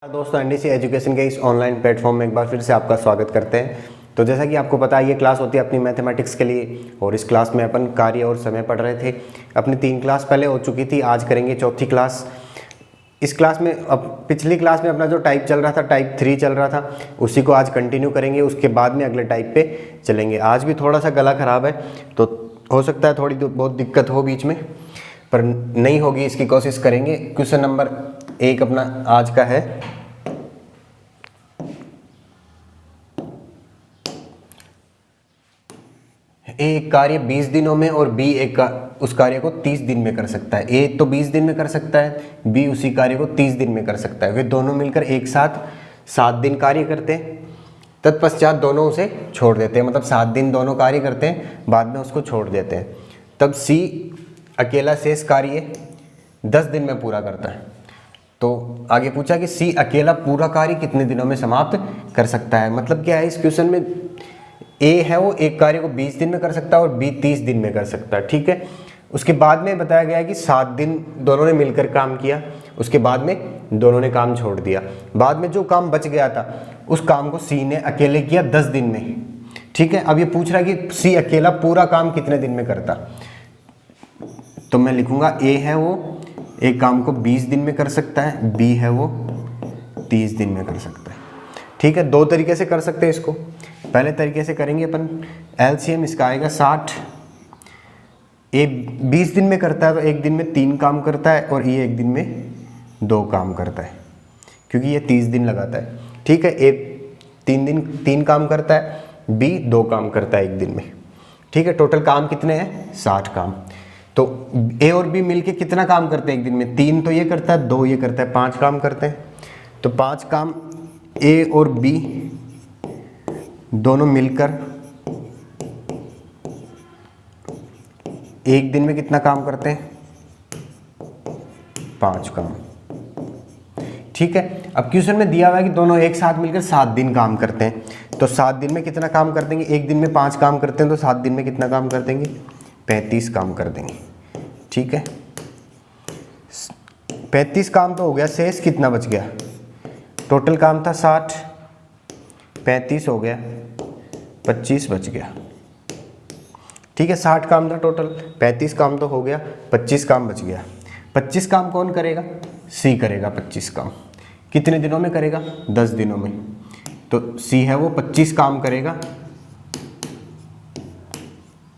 दोस्तों NDC education के इस ऑनलाइन प्लेटफॉर्म में एक बार फिर से आपका स्वागत करते हैं। तो जैसा कि आपको पता है ये क्लास होती है अपनी मैथमेटिक्स के लिए और इस क्लास में अपन कार्य और समय पढ़ रहे थे। अपनी 3 क्लास पहले हो चुकी थी, आज करेंगे चौथी क्लास। इस क्लास में अब पिछली क्लास में अपना जो टाइप चल रहा था टाइप 3 चल रहा था, उसी को आज कंटिन्यू करेंगे। उसके बाद में अगले टाइप पे चलेंगे। आज भी थोड़ा सा गला ख़राब है तो हो सकता है थोड़ी बहुत दिक्कत हो बीच में, पर नहीं होगी, इसकी कोशिश करेंगे। क्वेश्चन नंबर 1 अपना आज का है, ए एक कार्य 20 दिनों में और बी उस कार्य को 30 दिन में कर सकता है। ए तो 20 दिन में कर सकता है, बी उसी कार्य को 30 दिन में कर सकता है। वे दोनों मिलकर एक साथ 7 दिन कार्य करते हैं, तत्पश्चात दोनों उसे छोड़ देते हैं। मतलब 7 दिन दोनों कार्य करते हैं, बाद में उसको छोड़ देते हैं। तब सी अकेला शेष कार्य 10 दिन में पूरा करता है। तो आगे पूछा कि सी अकेला पूरा कार्य कितने दिनों में समाप्त कर सकता है। मतलब क्या है इस क्वेश्चन में, ए है वो एक कार्य को 20 दिन में कर सकता है और बी 30 दिन में कर सकता है। ठीक है, उसके बाद में बताया गया है कि 7 दिन दोनों ने मिलकर काम किया, उसके बाद में दोनों ने काम छोड़ दिया। बाद में जो काम बच गया था उस काम को सी ने अकेले किया 10 दिन में। ठीक है, अब ये पूछ रहा है कि सी अकेला पूरा काम कितने दिन में करता। तो मैं लिखूंगा ए है वो एक काम को 20 दिन में कर सकता है, बी है वो 30 दिन में कर सकता है। ठीक है, 2 तरीके से कर सकते हैं इसको। पहले तरीके से करेंगे अपन, एलसीएम इसका आएगा 60। ए 20 दिन में करता है तो एक दिन में 3 काम करता है और ये एक दिन में 2 काम करता है, क्योंकि ये 30 दिन लगाता है। ठीक है, ए 3 काम करता है, बी 2 काम करता है एक दिन में। ठीक है, टोटल काम कितने हैं? 60 काम। तो ए और बी मिलके कितना काम करते हैं एक दिन में? 3 तो ये करता है, 2 ये करता है, 5 काम करते हैं। तो 5 काम ए और बी दोनों मिलकर एक दिन में कितना काम करते हैं? 5 काम। ठीक है, अब क्वेश्चन में दिया हुआ है कि दोनों एक साथ मिलकर 7 दिन काम करते हैं। तो 7 दिन में कितना काम कर देंगे? एक दिन में 5 काम करते हैं तो 7 दिन में कितना काम कर देंगे? 35 काम कर देंगे। ठीक है, 35 काम तो हो गया, शेष कितना बच गया? टोटल काम था 60, 35 हो गया, 25 बच गया। ठीक है, 60 काम था टोटल, 35 काम तो हो गया, 25 काम बच गया। 25 काम कौन करेगा? सी करेगा। 25 काम कितने दिनों में करेगा? 10 दिनों में। तो सी है वो 25 काम करेगा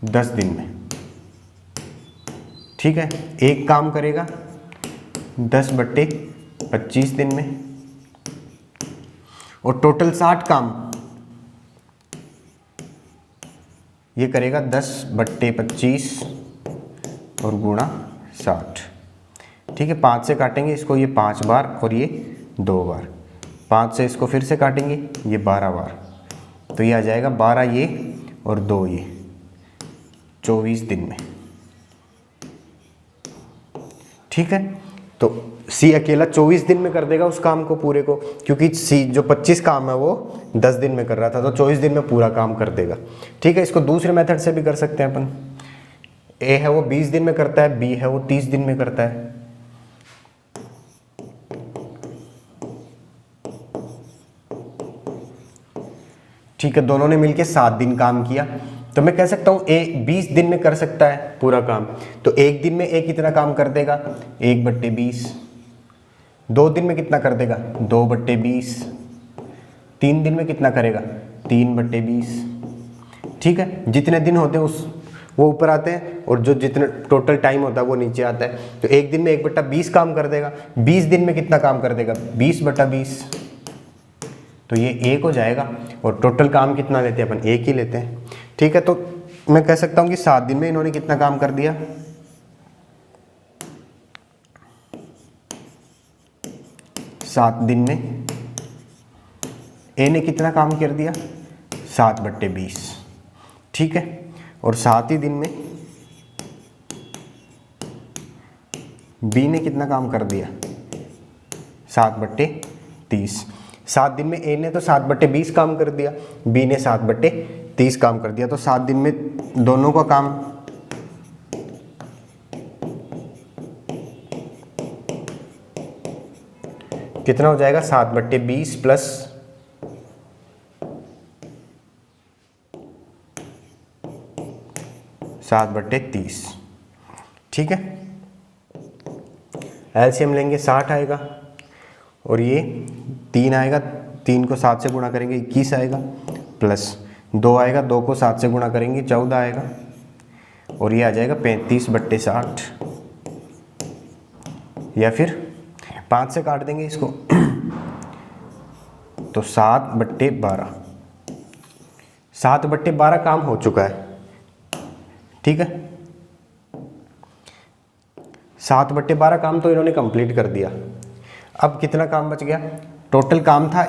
10 दिन में। ठीक है, एक काम करेगा 10/25 दिन में, और टोटल 60 काम ये करेगा 10/25 और गुणा 60। ठीक है, 5 से काटेंगे इसको, ये 5 बार और ये 2 बार। 5 से इसको फिर से काटेंगे, ये 12 बार। तो ये आ जाएगा 12 ये और 2 ये, 24 दिन में। ठीक है, तो सी अकेला 24 दिन में कर देगा उस काम को पूरे को, क्योंकि सी जो 25 काम है वो 10 दिन में कर रहा था, तो 24 दिन में पूरा काम कर देगा। ठीक है, इसको दूसरे मेथड से भी कर सकते हैं अपन। ए है वो 20 दिन में करता है, बी है वो 30 दिन में करता है। ठीक है, दोनों ने मिलके 7 दिन काम किया, तो मैं कह सकता हूं ए 20 दिन में कर सकता है पूरा काम। तो एक दिन में ए कितना काम कर देगा? 1/20। 2 दिन में कितना कर देगा? 2/20। 3 दिन में कितना करेगा? 3/20। ठीक है, जितने दिन होते हैं उस वो ऊपर आते हैं और जो जितने टोटल टाइम होता है वो नीचे आता है। तो एक दिन में 1/20 काम कर देगा। 20 दिन में कितना काम कर देगा? 20/20। तो ये 1 हो जाएगा, और टोटल काम कितना लेते हैं अपन? 1 ही लेते हैं। ठीक है, तो मैं कह सकता हूं कि 7 दिन में इन्होंने कितना काम कर दिया? 7 दिन में ए ने कितना काम कर दिया? 7/20। ठीक है, और 7 ही दिन में बी ने कितना काम कर दिया? 7/30। 7 दिन में ए ने तो 7/20 काम कर दिया, बी ने 7/30 काम कर दिया। तो 7 दिन में दोनों का काम कितना हो जाएगा 7/20 प्लस 7/30। ठीक है, एलसीएम लेंगे 60 आएगा और ये 3 आएगा, 3 को 7 से गुणा करेंगे 21 आएगा, प्लस 2 आएगा, 2 को 7 से गुणा करेंगे 14 आएगा और ये आ जाएगा 35/60, या फिर 5 से काट देंगे इसको तो 7/12। 7/12 काम हो चुका है। ठीक है, 7/12 काम तो इन्होंने कंप्लीट कर दिया। अब कितना काम बच गया? टोटल काम था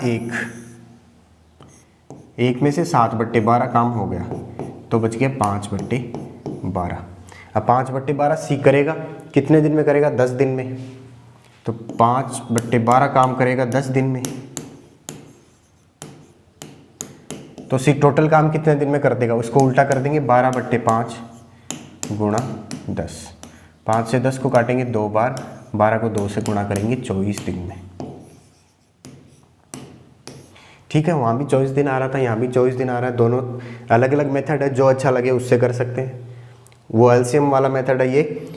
एक में से 7/12 काम हो गया तो बच गया 5/12। अब 5/12 सी करेगा कितने दिन में करेगा? 10 दिन में। तो 5/12 काम करेगा 10 दिन में, तो सी टोटल काम कितने दिन में कर देगा? उसको उल्टा कर देंगे, 12/5 गुणा 10। 5 से 10 को काटेंगे 2 बार, 12 को 2 से गुणा करेंगे 24 दिन में। ठीक है, वहाँ भी 24 दिन आ रहा था, यहाँ भी 24 दिन आ रहा है। दोनों अलग अलग मेथड है, जो अच्छा लगे उससे कर सकते हैं। वो एलसीएम वाला मेथड है, ये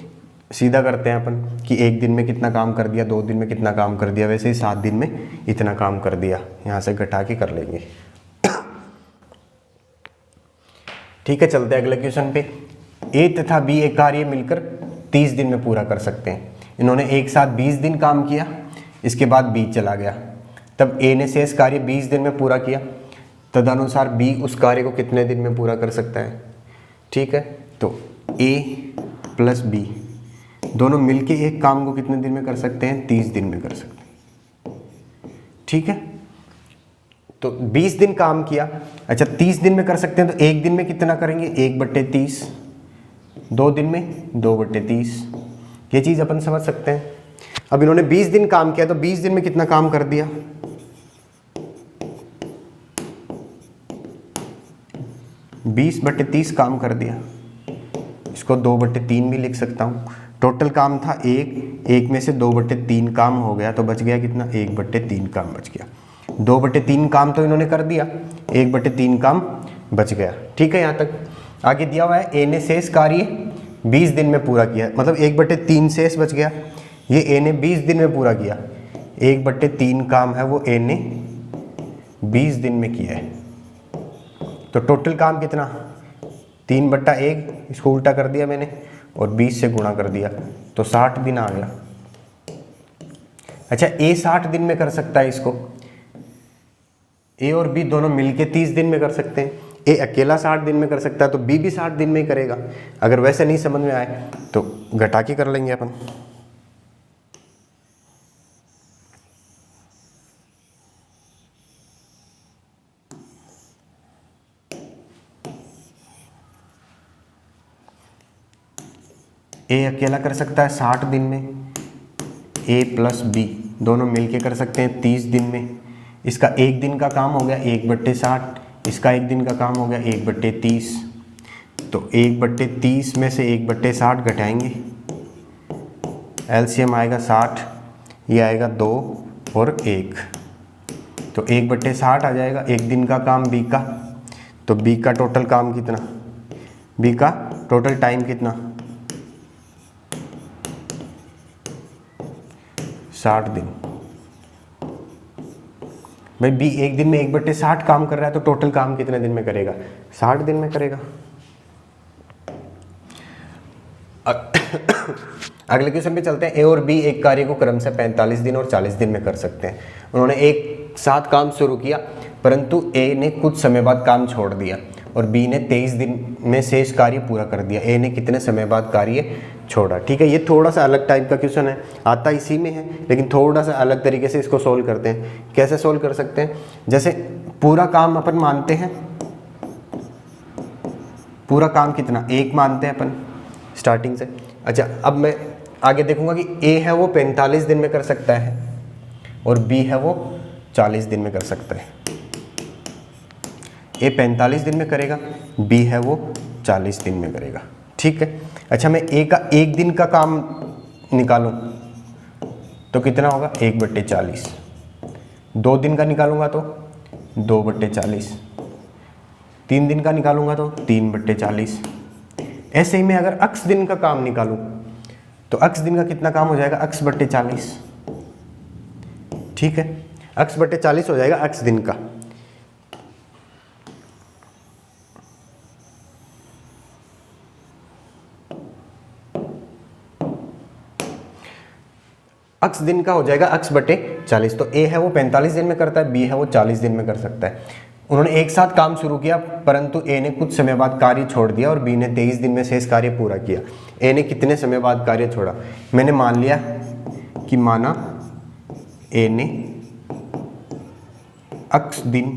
सीधा करते हैं अपन कि 1 दिन में कितना काम कर दिया, 2 दिन में कितना काम कर दिया, वैसे ही 7 दिन में इतना काम कर दिया, यहाँ से घटा के कर लेंगे। ठीक है, चलते हैं अगले क्वेश्चन पे। ए तथा बी एक कार्य मिलकर 30 दिन में पूरा कर सकते हैं। इन्होंने एक साथ 20 दिन काम किया, इसके बाद बी चला गया, तब ए ने शेष कार्य 20 दिन में पूरा किया, तदनुसार बी उस कार्य को कितने दिन में पूरा कर सकता है? ठीक है, तो ए प्लस बी दोनों मिलके एक काम को कितने दिन में कर सकते हैं? 30 दिन में कर सकते हैं। ठीक है, तो 20 दिन काम किया, अच्छा 30 दिन में कर सकते हैं, तो 1 दिन में कितना करेंगे? 1/30, 2 दिन में 2/30, ये चीज़ अपन समझ सकते हैं। अब इन्होंने 20 दिन काम किया, तो 20 दिन में कितना काम कर दिया? 20/30 काम कर दिया। इसको 2/3 भी लिख सकता हूँ। टोटल काम था 1 में से 2/3 काम हो गया, तो बच गया कितना? 1/3 काम बच गया। 2/3 काम तो इन्होंने कर दिया, 1/3 काम बच गया। ठीक है, यहाँ तक आगे दिया हुआ है ए ने शेष कार्य 20 दिन में पूरा किया, मतलब 1/3 शेष बच गया। ये ए ने 20 दिन में पूरा किया, 1/3 काम है वो ए ने 20 दिन में किया है। तो टोटल काम कितना? 3/1, इसको उल्टा कर दिया मैंने और 20 से गुणा कर दिया, तो 60 दिन आ गया। अच्छा, ए 60 दिन में कर सकता है इसको, ए और बी दोनों मिलके 30 दिन में कर सकते हैं। ए अकेला 60 दिन में कर सकता है, तो बी भी 60 दिन में ही करेगा। अगर वैसे नहीं समझ में आए तो घटा के कर लेंगे अपन। ए अकेला कर सकता है 60 दिन में, ए प्लस बी दोनों मिलके कर सकते हैं 30 दिन में। इसका 1 दिन का काम हो गया 1/60, इसका 1 दिन का काम हो गया 1/30, तो 1/30 में से 1/60 घटाएंगे, एलसीएम आएगा 60, ये आएगा 2 और 1, तो 1/60 आ जाएगा। 1 दिन का काम बी का, तो बी का टोटल काम कितना? बी का टोटल टाइम कितना? 60 दिन। भाई बी 1 दिन में 1/60 काम कर रहा है, तो टोटल काम कितने दिन में करेगा? 60 दिन में करेगा। अगले क्वेश्चन पे चलते हैं। ए और बी एक कार्य को क्रम से 45 दिन और 40 दिन में कर सकते हैं। उन्होंने एक साथ काम शुरू किया, परंतु ए ने कुछ समय बाद काम छोड़ दिया और बी ने 23 दिन में शेष कार्य पूरा कर दिया। ए ने कितने समय बाद कार्य छोड़ा? ठीक है, ये थोड़ा सा अलग टाइप का क्वेश्चन है, आता इसी में है, लेकिन थोड़ा सा अलग तरीके से इसको सोल्व करते हैं। कैसे सोल्व कर सकते हैं? जैसे पूरा काम अपन मानते हैं, पूरा काम कितना? 1 मानते हैं अपन स्टार्टिंग से। अच्छा, अब मैं आगे देखूंगा कि ए है वो 45 दिन में कर सकता है और बी है वो 40 दिन में कर सकता है। ए 45 दिन में करेगा, बी है वो 40 दिन में करेगा। ठीक है, अच्छा मैं ए का 1 दिन का काम निकालूं तो कितना होगा? 1/40। 2 दिन का निकालूंगा तो 2/40, 3 दिन का निकालूंगा तो 3/40। ऐसे ही मैं अगर अक्स दिन का काम निकालूं तो अक्स दिन का कितना काम हो जाएगा, अक्स/40। ठीक है, अक्स/40 हो जाएगा अक्स दिन का। अक्स दिन का हो जाएगा अक्स/40। तो ए है वो 45 दिन में करता है, बी है वो 40 दिन में कर सकता है। उन्होंने एक साथ काम शुरू किया, परंतु ए ने कुछ समय बाद कार्य छोड़ दिया और बी ने 23 दिन में शेष कार्य पूरा किया। ए ने कितने समय बाद कार्य छोड़ा, मैंने मान लिया कि माना ए ने अक्स दिन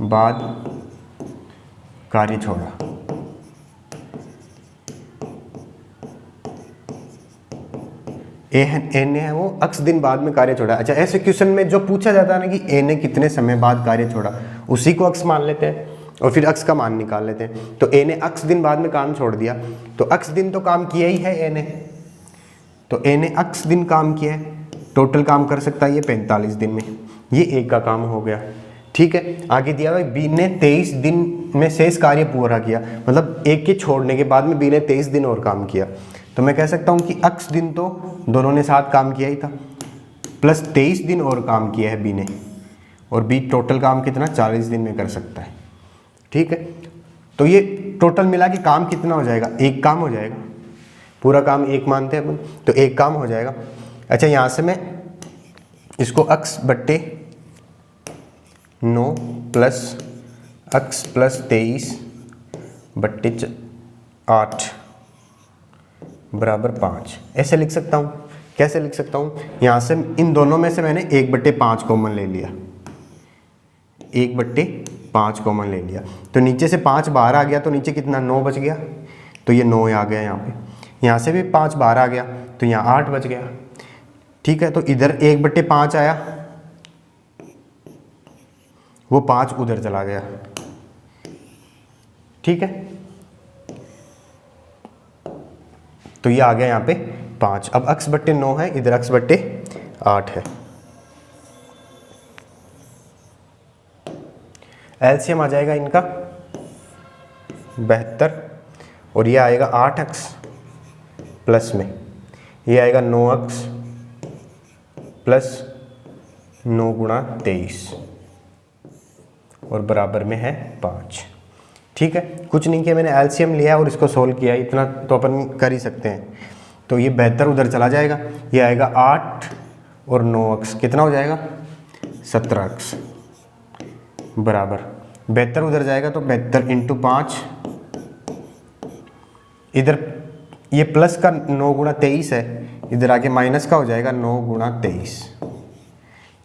बाद कार्य छोड़ा। ए ने है वो अक्स दिन बाद में कार्य छोड़ा। अच्छा, ऐसे क्वेश्चन में जो पूछा जाता है ना कि ए ने कितने समय बाद कार्य छोड़ा, उसी को अक्स मान लेते हैं और फिर अक्स का मान निकाल लेते हैं। तो ए ने अक्स दिन बाद में काम छोड़ दिया, तो अक्स दिन तो काम किया ही है ए ने, तो ए ने अक्स दिन काम किया है, टोटल काम कर सकता है ये 45 दिन में। ये ए का काम हो गया। ठीक है, आगे दिया हुआ बी ने 23 दिन में शेष कार्य पूरा किया, मतलब एक के छोड़ने के बाद में बी ने 23 दिन और काम किया। तो मैं कह सकता हूं कि अक्स दिन तो दोनों ने साथ काम किया ही था, प्लस 23 दिन और काम किया है बी ने, और बी टोटल काम कितना 40 दिन में कर सकता है। ठीक है, तो ये टोटल मिला के काम कितना हो जाएगा, एक काम हो जाएगा। पूरा काम एक मानते हैं अपन, तो एक काम हो जाएगा। अच्छा, यहाँ से मैं इसको अक्स/9 प्लस अक्स+23/8 बराबर 5 ऐसे लिख सकता हूँ। कैसे लिख सकता हूँ, यहाँ से इन दोनों में से मैंने 1/5 कॉमन ले लिया, 1/5 कॉमन ले लिया, तो नीचे से 5 बाहर आ गया, तो नीचे कितना 9 बच गया, तो ये 9 आ गया यहाँ पे। यहाँ से भी 5 बाहर आ गया, तो यहाँ 8 बच गया। ठीक है, तो इधर 1/5 आया, वो 5 उधर चला गया। ठीक है, तो ये आ गया यहाँ पे 5। अब अक्स/9 है, इधर अक्स/8 है। एलसीएम आ जाएगा इनका 72, और ये आएगा 8x प्लस में ये आएगा 9x प्लस 9 गुणा 23 और बराबर में है 5। ठीक है, कुछ नहीं किया, मैंने एलसीएम लिया और इसको सोल्व किया, इतना तो अपन कर ही सकते हैं। तो ये 72 उधर चला जाएगा, ये आएगा 8 और 9x कितना हो जाएगा 17x बराबर 72 उधर जाएगा, तो 72 इंटू 5, इधर ये प्लस का 9 गुणा 23 है, इधर आके माइनस का हो जाएगा 9 गुणा 23।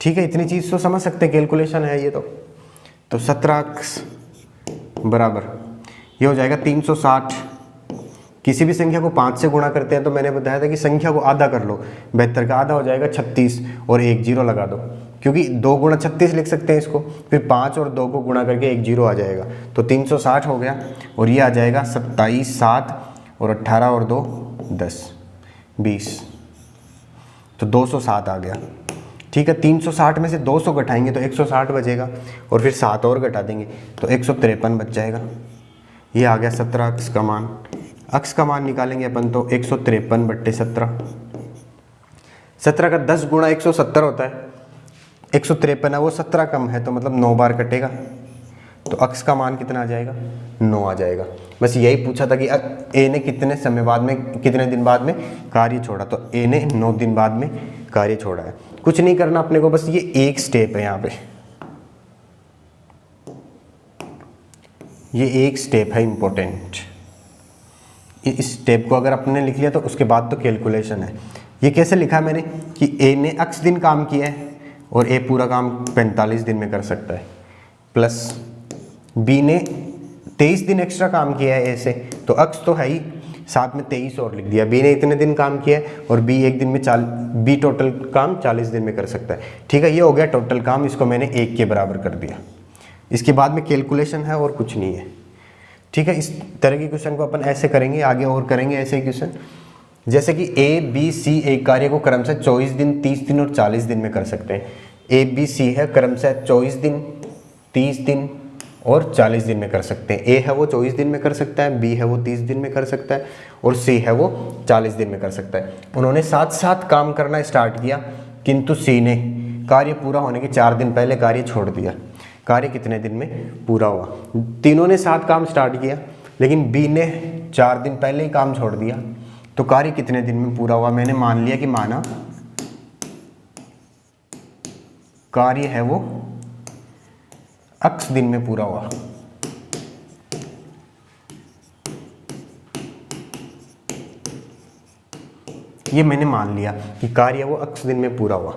ठीक है, इतनी चीज़ तो समझ सकते हैं, कैलकुलेशन है ये तो 17x बराबर ये हो जाएगा 360। किसी भी संख्या को 5 से गुणा करते हैं तो मैंने बताया था कि संख्या को आधा कर लो, 72 का आधा हो जाएगा 36 और एक जीरो लगा दो, क्योंकि 2 गुणा 36 लिख सकते हैं इसको, फिर 5 और 2 को गुणा करके एक जीरो आ जाएगा, तो 360 हो गया। और ये आ जाएगा 27, 7 और 18 और 2 10 20, तो 207 आ गया। ठीक है, 360 में से 200 घटाएंगे तो 160 बचेगा, और फिर 7 और घटा देंगे तो 153 बच जाएगा। ये आ गया 17 अक्स का मान। अक्स का मान निकालेंगे अपन तो 153/17। 17 का 10 गुणा 170 होता है, 153 है, वो 17 कम है, तो मतलब 9 बार कटेगा, तो अक्स का मान कितना आ जाएगा 9 आ जाएगा। बस यही पूछा था कि ए ने कितने समय बाद में, कितने दिन बाद में कार्य छोड़ा, तो ए ने 9 दिन बाद में कार्य छोड़ा है। कुछ नहीं करना अपने को, बस ये एक स्टेप है, यहाँ पे ये एक स्टेप है इम्पोर्टेंट। इस स्टेप को अगर अपने लिख लिया तो उसके बाद तो कैलकुलेशन है। ये कैसे लिखा है मैंने कि ए ने अक्स दिन काम किया है और ए पूरा काम 45 दिन में कर सकता है, प्लस बी ने 23 दिन एक्स्ट्रा काम किया है ए से, तो अक्स तो है ही, साथ में 23 और लिख दिया। बी ने इतने दिन काम किया है और बी एक दिन में बी टोटल काम 40 दिन में कर सकता है। ठीक है, ये हो गया टोटल काम, इसको मैंने 1 के बराबर कर दिया। इसके बाद में कैलकुलेशन है और कुछ नहीं है। ठीक है, इस तरह के क्वेश्चन को अपन ऐसे करेंगे, आगे और करेंगे ऐसे ही क्वेश्चन, जैसे कि ए बी सी एक कार्य को क्रमशः 24 दिन 30 दिन और 40 दिन में कर सकते हैं। ए बी सी है क्रमशः 24 दिन, 30 दिन और 40 दिन में कर सकते हैं। ए है वो 24 दिन में कर सकता है, बी है वो 30 दिन में कर सकता है और सी है वो 40 दिन में कर सकता है। उन्होंने साथ साथ काम करना स्टार्ट किया, किंतु सी ने कार्य पूरा होने के 4 दिन पहले कार्य छोड़ दिया। कार्य कितने दिन में पूरा हुआ? तीनों ने साथ काम स्टार्ट किया, लेकिन बी ने 4 दिन पहले ही काम छोड़ दिया, तो कार्य कितने दिन में पूरा हुआ? मैंने मान लिया कि माना कार्य है वो x दिन में पूरा हुआ। ये मैंने मान लिया कि कार्य वो x दिन में पूरा हुआ,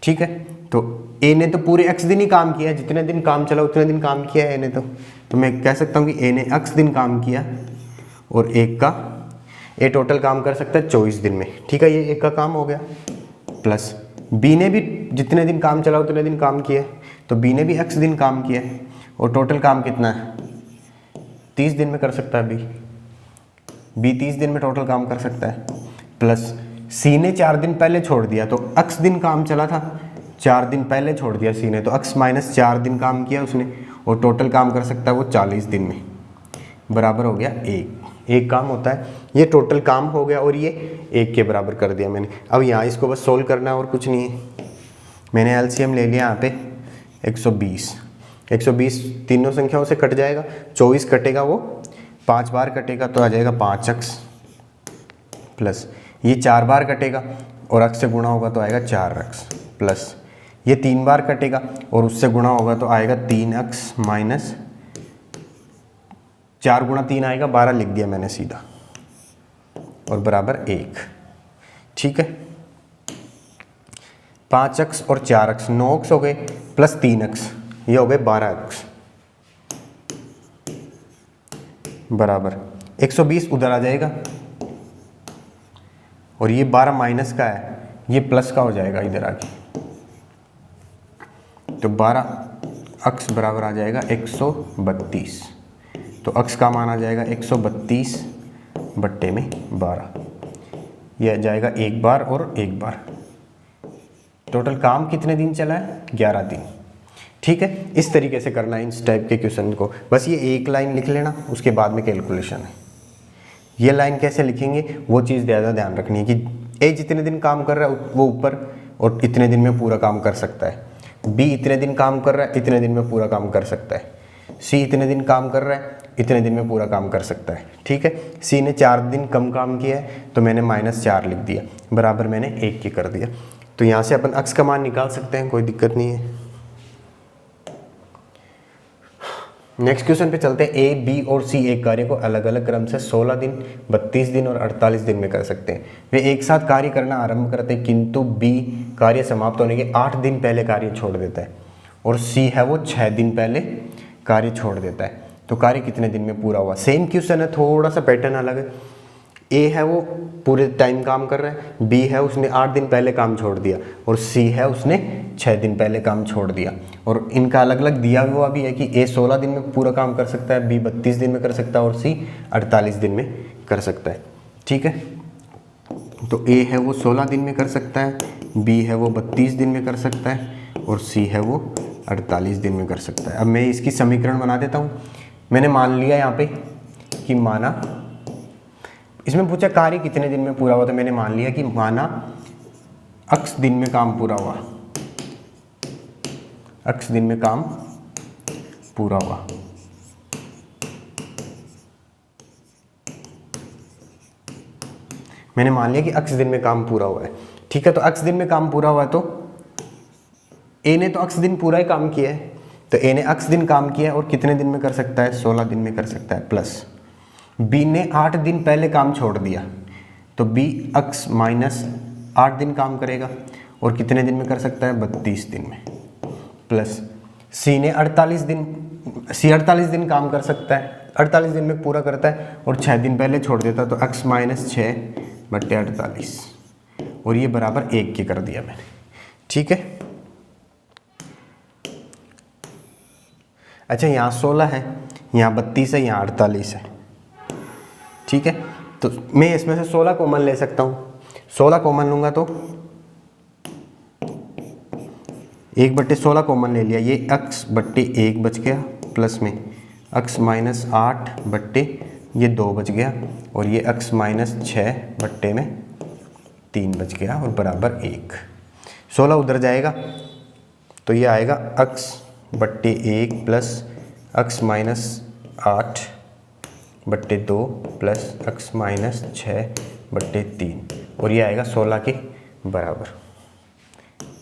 ठीक है। तो ए ने तो पूरे x दिन ही काम किया, जितने दिन काम चला उतने दिन काम किया है ए ने। तो मैं कह सकता हूँ कि ए ने x दिन काम किया और एक का ए टोटल काम कर सकता है 24 दिन में, ठीक है। ये एक का काम हो गया। प्लस बी ने भी जितने दिन काम चला उतने दिन काम किया, तो बी ने भी x दिन काम किया और टोटल काम कितना है? 30 दिन में कर सकता है बी 30 दिन में टोटल काम कर सकता है। प्लस सी ने 4 दिन पहले छोड़ दिया, तो x दिन काम चला था, 4 दिन पहले छोड़ दिया सी ने, तो x माइनस 4 दिन काम किया उसने और टोटल काम कर सकता है वो 40 दिन में, बराबर हो गया एक काम होता है। ये टोटल काम हो गया और ये 1 के बराबर कर दिया मैंने। अब यहाँ इसको बस सोल्व करना है और कुछ नहीं है। मैंने एलसीएम ले लिया यहाँ पे 120 तीनों संख्याओं से कट जाएगा, 24 कटेगा वो 5 बार कटेगा तो आ जाएगा 5x, प्लस ये 4 बार कटेगा और x से गुणा होगा तो आएगा 4x, प्लस ये 3 बार कटेगा और उससे गुणा होगा तो आएगा 3x माइनस 4 गुणा 3 आएगा 12 लिख दिया मैंने सीधा, और बराबर 1, ठीक है। 5x और 4x 9x हो गए, प्लस 3x ये हो गए 12x, बराबर 120 उधर आ जाएगा और ये 12 माइनस का है, ये प्लस का हो जाएगा इधर आके, तो 12x बराबर आ जाएगा 132। तो x का मान आ जाएगा 132 बट्टे में 12, यह आ जाएगा 1 बार और 1 बार। टोटल काम कितने दिन चला है? 11 दिन, ठीक है। इस तरीके से करना है इस टाइप के क्वेश्चन को। बस ये एक लाइन लिख लेना, उसके बाद में कैलकुलेशन है। ये लाइन कैसे लिखेंगे वो चीज़ ज़्यादा ध्यान रखनी है कि ए जितने दिन काम कर रहा है वो ऊपर और इतने दिन में पूरा काम कर सकता है, बी इतने दिन काम कर रहा है इतने दिन में पूरा काम कर सकता है, सी इतने दिन काम कर रहा है इतने दिन में पूरा काम कर सकता है, ठीक है। सी ने 4 दिन कम काम किया है तो मैंने -4 लिख दिया, बराबर मैंने 1 के कर दिया। तो यहाँ से अपन x का मान निकाल सकते हैं, कोई दिक्कत नहीं है। नेक्स्ट क्वेश्चन पे चलते हैं। ए, बी और सी एक कार्य को अलग अलग क्रम से 16 दिन, 32 दिन और 48 दिन में कर सकते हैं। वे एक साथ कार्य करना आरंभ करते हैं, किंतु बी कार्य समाप्त होने के 8 दिन पहले कार्य छोड़ देता है और सी है वो 6 दिन पहले कार्य छोड़ देता है। तो कार्य कितने दिन में पूरा हुआ? सेम क्वेश्चन है, थोड़ा सा पैटर्न अलग है। ए है वो पूरे टाइम काम कर रहा है, बी है उसने 8 दिन पहले काम छोड़ दिया और सी है उसने 6 दिन पहले काम छोड़ दिया। और इनका अलग अलग दिया हुआ भी है कि ए 16 दिन में पूरा काम कर सकता है, बी 32 दिन में कर सकता है और सी 48 दिन में कर सकता है, ठीक है। तो ए है वो 16 दिन में कर सकता है, बी है वो 32 दिन में कर सकता है और सी है वो 48 दिन में कर सकता है। अब मैं इसकी समीकरण बना देता हूँ। मैंने मान लिया यहाँ पे कि माना, इसमें पूछा कार्य कितने दिन में पूरा हुआ, तो मैंने मान लिया कि माना x दिन में काम पूरा हुआ, x दिन में काम पूरा हुआ। मैंने मान लिया कि x दिन में काम पूरा हुआ है, ठीक है। तो x दिन में काम पूरा हुआ है तो a ने तो x दिन पूरा ही काम किया है, तो a ने x दिन काम किया है और कितने दिन में कर सकता है? 16 दिन में कर सकता है। प्लस b ने 8 दिन पहले काम छोड़ दिया तो b x माइनस 8 दिन काम करेगा और कितने दिन में कर सकता है? 32 दिन में। प्लस c ने 48 दिन काम कर सकता है, 48 दिन में पूरा करता है और 6 दिन पहले छोड़ देता, तो x माइनस 6 बट्टे 48 और ये बराबर 1 के कर दिया मैंने, ठीक है। अच्छा, यहाँ 16 है, यहाँ 32 है, यहाँ 48 है, ठीक है। तो मैं इसमें से 16 कॉमन ले सकता हूँ। 16 कॉमन लूँगा तो 1/16 कॉमन ले लिया, ये x/1 बच गया, प्लस में x माइनस 8 ये 2 बच गया, और ये x माइनस 6/3 बच गया, और बराबर 1। 16 उधर जाएगा तो ये आएगा x/1 plus x minus 8/2 plus x minus 6/3, और ये आएगा 16 के बराबर।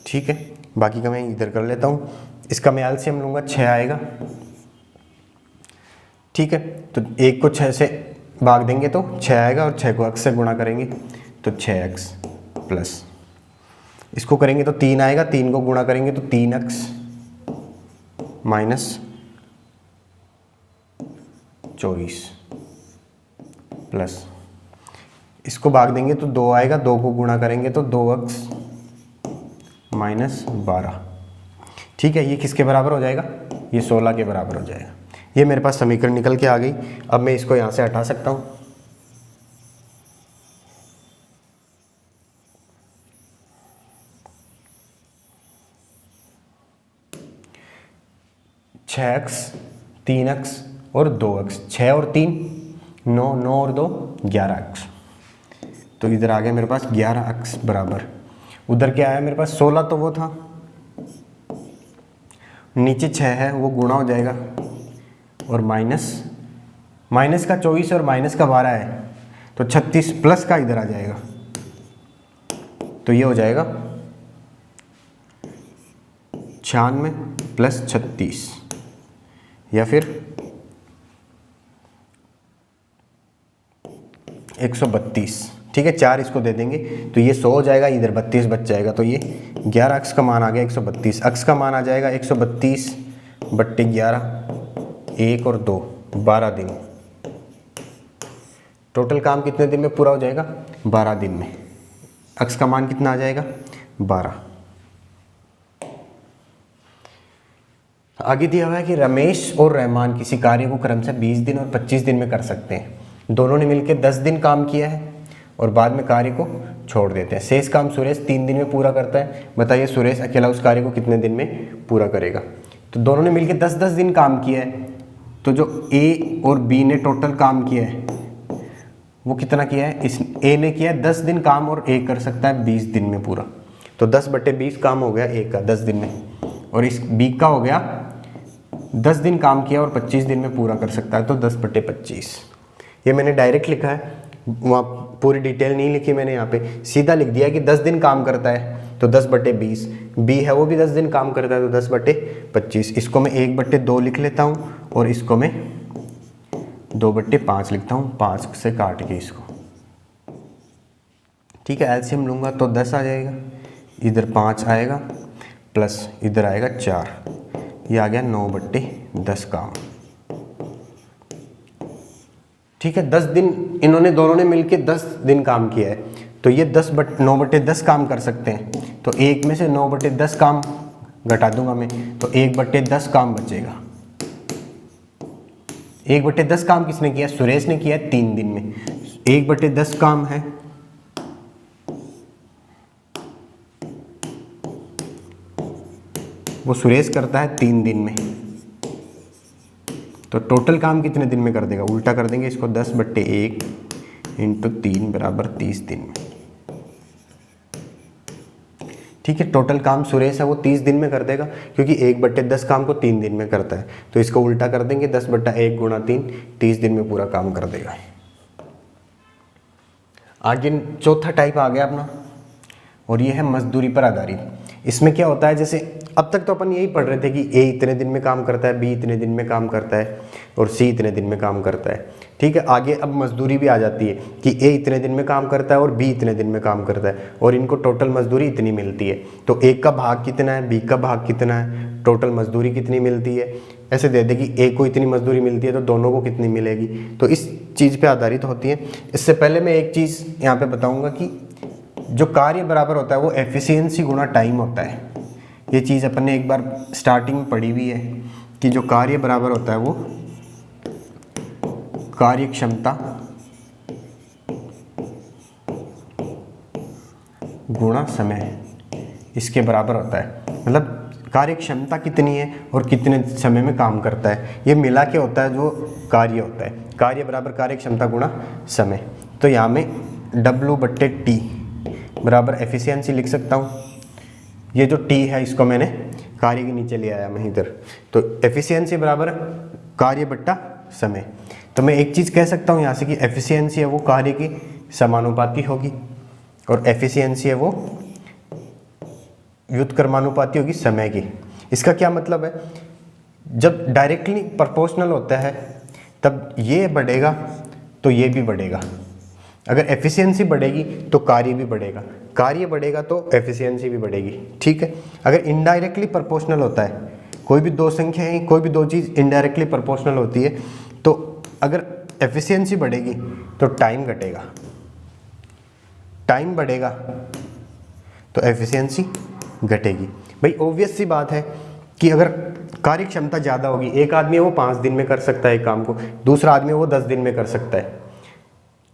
ठीक है, बाकी का मैं इधर कर लेता हूँ। इसका मैं एलसीएम लूँगा, 6 आएगा। ठीक है, तो 1 को 6 से भाग देंगे तो 6 आएगा, और 6 को x से गुणा करेंगे तो 6x प्लस, इसको करेंगे तो 3 आएगा, 3 को गुणा करेंगे तो 3x माइनस 24 प्लस, इसको भाग देंगे तो 2 आएगा, 2 को गुणा करेंगे तो 2x माइनस 12। ठीक है, ये किसके बराबर हो जाएगा? ये 16 के बराबर हो जाएगा। ये मेरे पास समीकरण निकल के आ गई। अब मैं इसको यहाँ से हटा सकता हूँ। छः x 3x और 2x, 6 और 3 9, 9 और 2 11x, तो इधर आ गया मेरे पास 11x बराबर, उधर क्या आया मेरे पास 16, तो वो था, नीचे 6 है वो गुणा हो जाएगा, और माइनस का 24 और माइनस का 12 है, तो 36 प्लस का इधर आ जाएगा, तो ये हो जाएगा 96 प्लस 36, या फिर 132। ठीक है, 4 इसको दे देंगे तो ये 100 हो जाएगा, इधर 32 बच जाएगा, तो ये 11x का मान आ गया 132, x का मान आ जाएगा 132/11, 1 और 2 12 दिन। टोटल काम कितने दिन में पूरा हो जाएगा? 12 दिन में। x का मान कितना आ जाएगा? 12। आगे दिया हुआ है कि रमेश और रहमान किसी कार्य को क्रमशः 20 दिन और 25 दिन में कर सकते हैं। दोनों ने मिलकर 10 दिन काम किया है और बाद में कार्य को छोड़ देते हैं। शेष काम सुरेश 3 दिन में पूरा करता है। बताइए सुरेश अकेला उस कार्य को कितने दिन में पूरा करेगा? तो दोनों ने मिलकर 10-10 दिन काम किया है, तो जो ए और बी ने टोटल काम किया है वो कितना किया है? इस ए ने किया है 10 दिन काम और ए कर सकता है 20 दिन में पूरा, तो 10/20 काम हो गया ए का 10 दिन में, और इस बी का हो गया 10 दिन काम किया और 25 दिन में पूरा कर सकता है, तो 10/25। ये मैंने डायरेक्ट लिखा है, वहाँ पूरी डिटेल नहीं लिखी मैंने, यहाँ पे सीधा लिख दिया कि 10 दिन काम करता है तो 10/20, बी है वो भी 10 दिन काम करता है तो 10/25। इसको मैं 1/2 लिख लेता हूँ और इसको मैं 2/5 लिखता हूँ, 5 से काट के इसको। ठीक है, एलसीएम लूँगा तो 10 आ जाएगा, इधर 5 आएगा प्लस इधर आएगा 4, ये आ गया 9/10 काम। ठीक है, 10 दिन इन्होंने दोनों ने मिलके 10 दिन काम किया है, तो ये 9/10 काम कर सकते हैं, तो 1 में से 9/10 काम घटा दूंगा मैं, तो 1/10 काम बचेगा। 1/10 काम किसने किया? सुरेश ने किया 3 दिन में। 1/10 काम है वो सुरेश करता है 3 दिन में, तो टोटल काम कितने दिन में कर देगा? उल्टा कर देंगे इसको, 10/1 × 3 बराबर 30 दिन में। ठीक है, टोटल काम सुरेश है वो 30 दिन में कर देगा, क्योंकि 1/10 काम को 3 दिन में करता है, तो इसको उल्टा कर देंगे, 10/1 × 3 30 दिन में पूरा काम कर देगा। आगे चौथा टाइप आ गया अपना, और ये है मजदूरी पर आधारित। इसमें क्या होता है, जैसे अब तक तो अपन यही पढ़ रहे थे कि ए इतने दिन में काम करता है, बी इतने दिन में काम करता है और सी इतने दिन में काम करता है। ठीक है, आगे अब मजदूरी भी आ जाती है कि ए इतने दिन में काम करता है और बी इतने दिन में काम करता है, और इनको टोटल मजदूरी इतनी मिलती है, तो ए का भाग कितना है, बी का भाग कितना है, टोटल मजदूरी कितनी मिलती है, ऐसे दे दे कि ए को इतनी मजदूरी मिलती है तो दोनों को कितनी मिलेगी, तो इस चीज़ पर आधारित होती है। इससे पहले मैं एक चीज़ यहाँ पर बताऊँगा कि जो कार्य बराबर होता है वो एफिशिएंसी गुणा टाइम होता है। ये चीज़ अपन ने एक बार स्टार्टिंग में पढ़ी हुई है कि जो कार्य बराबर होता है वो कार्य क्षमता गुणा समय, इसके बराबर होता है। मतलब कार्य क्षमता कितनी है और कितने समय में काम करता है, ये मिला के होता है जो कार्य होता है। कार्य बराबर कार्य क्षमता गुणा समय। तो यहाँ में W/T बराबर एफिशिएंसी लिख सकता हूँ। ये जो T है इसको मैंने कार्य के नीचे ले आया मैं इधर। तो एफिशिएंसी बराबर कार्य बट्टा समय। तो मैं एक चीज़ कह सकता हूँ यहाँ से कि एफिशिएंसी है वो कार्य की समानुपाती होगी और एफिशिएंसी है वो व्युत्क्रमानुपाती होगी समय की। इसका क्या मतलब है, जब डायरेक्टली प्रोपोर्शनल होता है तब ये बढ़ेगा तो ये भी बढ़ेगा। अगर एफिशिएंसी बढ़ेगी तो कार्य भी बढ़ेगा, कार्य बढ़ेगा तो एफिशिएंसी भी बढ़ेगी। ठीक है। अगर इनडायरेक्टली प्रोपोर्शनल होता है, कोई भी दो संख्या है, कोई भी दो चीज़ इनडायरेक्टली प्रोपोर्शनल होती है, तो अगर एफिशिएंसी बढ़ेगी तो टाइम घटेगा, टाइम बढ़ेगा तो एफिशिएंसी घटेगी। भाई ऑब्वियस सी बात है कि अगर कार्य क्षमता ज़्यादा होगी, एक आदमी है वो 5 दिन में कर सकता है एक काम को, दूसरा आदमी है वो 10 दिन में कर सकता है।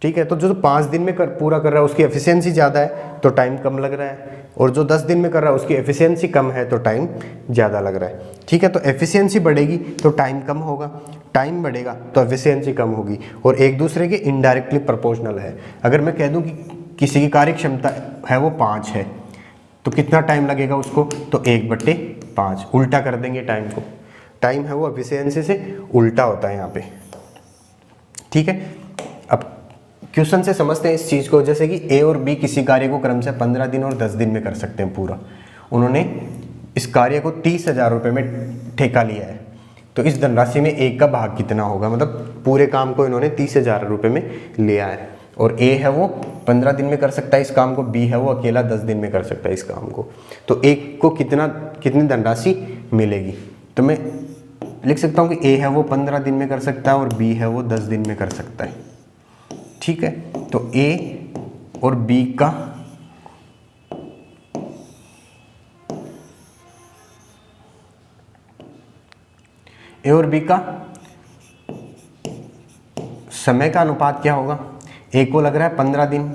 ठीक है। तो जो 5 दिन में पूरा कर रहा है उसकी एफिशिएंसी ज़्यादा है तो टाइम कम लग रहा है, और जो 10 दिन में कर रहा है उसकी एफिशिएंसी कम है तो टाइम ज़्यादा लग रहा है। ठीक है। तो एफिशिएंसी बढ़ेगी तो टाइम कम होगा, टाइम बढ़ेगा तो एफिशिएंसी कम होगी, और एक दूसरे के इनडायरेक्टली प्रोपोर्शनल है। अगर मैं कह दूं कि किसी की कार्य क्षमता है वो 5 है तो कितना टाइम लगेगा उसको, तो 1/5, उल्टा कर देंगे टाइम को। टाइम है वो एफिशिएंसी से उल्टा होता है यहाँ पे। ठीक है। अब क्वेश्चन से समझते हैं इस चीज़ को, जैसे कि ए और बी किसी कार्य को क्रम से 15 दिन और 10 दिन में कर सकते हैं पूरा। उन्होंने इस कार्य को 30,000 रुपये में ठेका लिया है, तो इस धनराशि में एक का भाग कितना होगा, मतलब पूरे काम को इन्होंने 30,000 रुपये में लिया है, और ए है वो 15 दिन में कर सकता है इस काम को, बी है वो अकेला 10 दिन में कर सकता है इस काम को। तो एक को कितनी धनराशि मिलेगी, तो मैं लिख सकता हूँ कि ए है वो 15 दिन में कर सकता है और बी है वो 10 दिन में कर सकता है। ठीक है। तो ए और बी का समय का अनुपात क्या होगा, ए को लग रहा है 15 दिन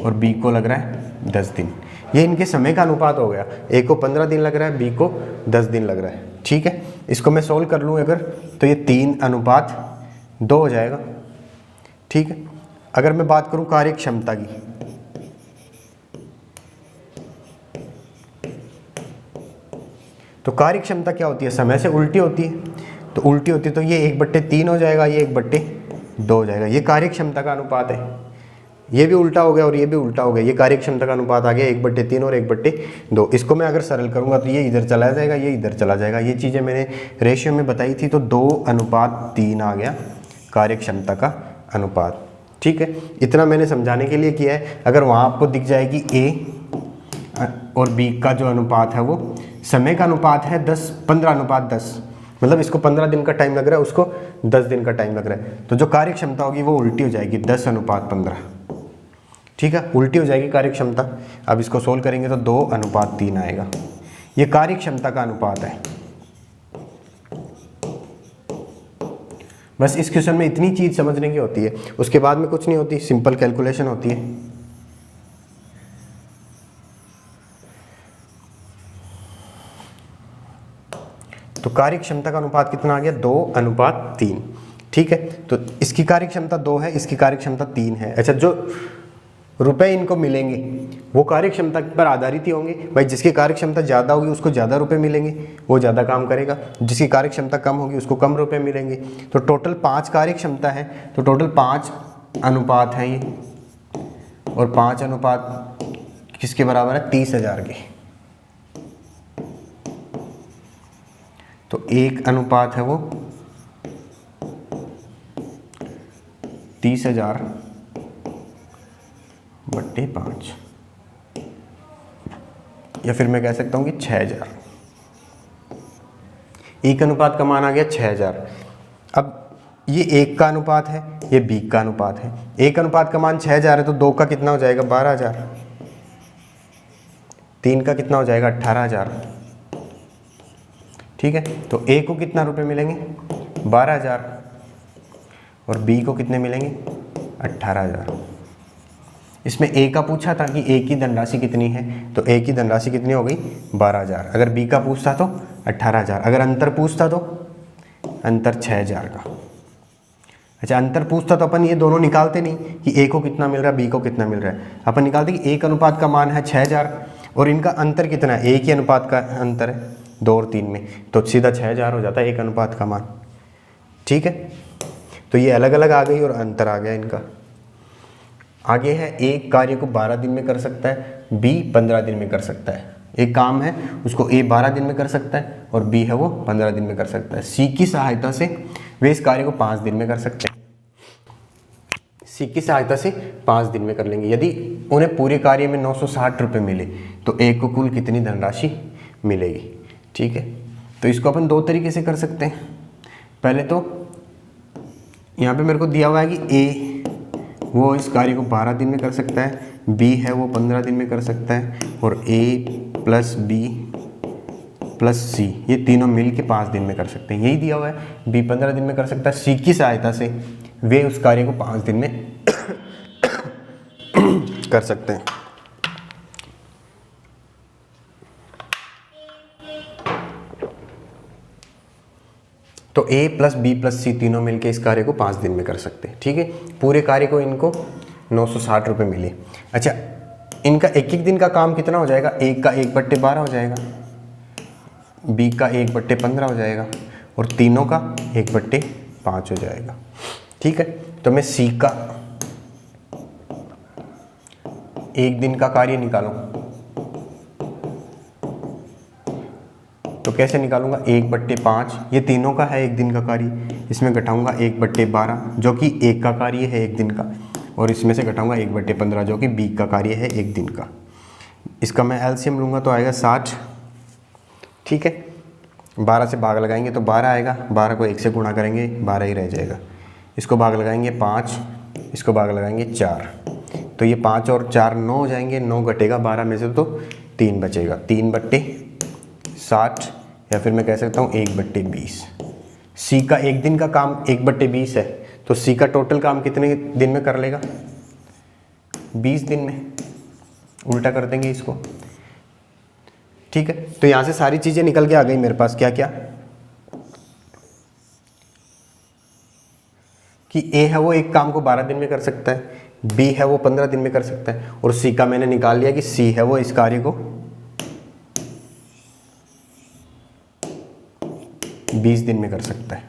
और बी को लग रहा है 10 दिन। ये इनके समय का अनुपात हो गया, ए को 15 दिन लग रहा है, बी को 10 दिन लग रहा है। ठीक है। इसको मैं सोल्व कर लूँ अगर, तो ये 3:2 हो जाएगा। ठीक है। अगर मैं बात करूँ कार्य क्षमता की, तो कार्य क्षमता क्या होती है, समय से उल्टी होती है, तो उल्टी होती है तो ये 1/3 हो जाएगा, ये 1/2 हो जाएगा। ये कार्य क्षमता का अनुपात है, ये भी उल्टा हो गया और ये भी उल्टा हो गया। ये कार्य क्षमता का अनुपात आ गया 1/3 और 1/2। इसको मैं अगर सरल करूंगा तो ये इधर चला जाएगा, ये इधर चला जाएगा। ये चीज़ें मैंने रेशियो में बताई थी, तो 2:3 आ गया कार्य क्षमता का अनुपात। ठीक है। इतना मैंने समझाने के लिए किया है। अगर वहाँ आपको दिख जाए कि ए और बी का जो अनुपात है वो समय का अनुपात है 15:10, मतलब इसको 15 दिन का टाइम लग रहा है, उसको 10 दिन का टाइम लग रहा है, तो जो कार्य क्षमता होगी वो उल्टी हो जाएगी 10:15। ठीक है। उल्टी हो जाएगी कार्य क्षमता। अब इसको सोल्व करेंगे तो 2:3 आएगा। ये कार्य क्षमता का अनुपात है। बस इस क्वेश्चन में इतनी चीज समझने की होती है, उसके बाद में कुछ नहीं होती, सिंपल कैलकुलेशन होती है। तो कार्य क्षमता का अनुपात कितना आ गया, 2:3। ठीक है। तो इसकी कार्य क्षमता 2 है, इसकी कार्य क्षमता 3 है। अच्छा, जो रुपए इनको मिलेंगे वो कार्य क्षमता पर आधारित ही होंगे। भाई जिसकी कार्य क्षमता ज़्यादा होगी उसको ज़्यादा रुपए मिलेंगे, वो ज़्यादा काम करेगा। जिसकी कार्य क्षमता कम होगी उसको कम रुपए मिलेंगे। तो टोटल 5 कार्य क्षमता है, तो टोटल 5 अनुपात है ये, और 5 अनुपात किसके बराबर है, 30,000 के। तो 1 अनुपात है वो 30,000/5, या फिर मैं कह सकता हूँ कि 6,000। 1 अनुपात का मान आ गया 6,000। अब ये 1 का अनुपात है, ये B का अनुपात है। 1 अनुपात का मान 6,000 है, तो 2 का कितना हो जाएगा, 12,000। 3 का कितना हो जाएगा, 18,000। ठीक है। तो A को कितना रुपए मिलेंगे, 12,000, और B को कितने मिलेंगे, 18,000। इसमें ए का पूछा था कि ए की धनराशि कितनी है, तो ए की धनराशि कितनी हो गई 12,000। अगर बी का पूछता तो 18,000। अगर अंतर पूछता तो अंतर 6,000 का। अच्छा, अंतर पूछता तो अपन ये दोनों निकालते नहीं कि ए को कितना मिल रहा है बी को कितना मिल रहा है, अपन निकालते कि एक अनुपात का मान है 6,000 और इनका अंतर कितना है, एक ही अनुपात का अंतर है 2 और 3 में, तो सीधा 6,000 हो जाता है एक अनुपात का मान। ठीक है, तो ये अलग अलग आ गई और अंतर आ गया इनका। आगे है एक कार्य को 12 दिन में कर सकता है, बी 15 दिन में कर सकता है। एक काम है उसको ए 12 दिन में कर सकता है और बी है वो 15 दिन में कर सकता है। सी की सहायता से वे इस कार्य को 5 दिन में कर सकते हैं। सी की सहायता से 5 दिन में कर लेंगे। यदि उन्हें पूरे कार्य में 960 रुपये मिले तो ए को कुल कितनी धनराशि मिलेगी। ठीक है, तो इसको अपन 2 तरीके से कर सकते हैं। पहले तो यहाँ पे मेरे को दिया हुआ है कि ए वो इस कार्य को 12 दिन में कर सकता है, बी है वो 15 दिन में कर सकता है और ए प्लस बी प्लस सी ये तीनों मिल के 5 दिन में कर सकते हैं। यही दिया हुआ है, बी 15 दिन में कर सकता है। सी की सहायता से वे उस कार्य को 5 दिन में कर सकते हैं। तो ए प्लस बी प्लस सी तीनों मिलके इस कार्य को 5 दिन में कर सकते हैं। ठीक है, पूरे कार्य को इनको 960 रुपये मिले। अच्छा, इनका एक एक दिन का काम कितना हो जाएगा, एक का 1/12 हो जाएगा, बी का 1/15 हो जाएगा और तीनों का 1/5 हो जाएगा। ठीक है, तो मैं सी का एक दिन का कार्य निकालूं तो कैसे निकालूंगा, 1/5 ये तीनों का है एक दिन का कार्य, इसमें घटाऊंगा 1/12 जो कि एक का कार्य है एक दिन का, और इसमें से घटाऊंगा 1/15 जो कि बी का कार्य है एक दिन का। इसका मैं एलसीएम लूँगा तो आएगा 60। ठीक है, 12 से भाग लगाएंगे तो 12 आएगा, 12 को 1 से गुणा करेंगे 12 ही रह जाएगा। इसको भाग लगाएंगे 5, इसको भाग लगाएंगे 4, तो ये 5 और 4 9 हो जाएंगे, 9 घटेगा 12 में से तो 3 बचेगा, 3/60 या फिर मैं कह सकता हूँ 1/20। सी का एक दिन का काम 1/20 है, तो सी का टोटल काम कितने दिन में कर लेगा, 20 दिन में। उल्टा कर देंगे इसको। ठीक है, तो यहाँ से सारी चीज़ें निकल के आ गई मेरे पास। क्या क्या कि ए है वो एक काम को 12 दिन में कर सकता है, बी है वो 15 दिन में कर सकता है और सी का मैंने निकाल लिया कि सी है वो इस कार्य को 20 दिन में कर सकता है।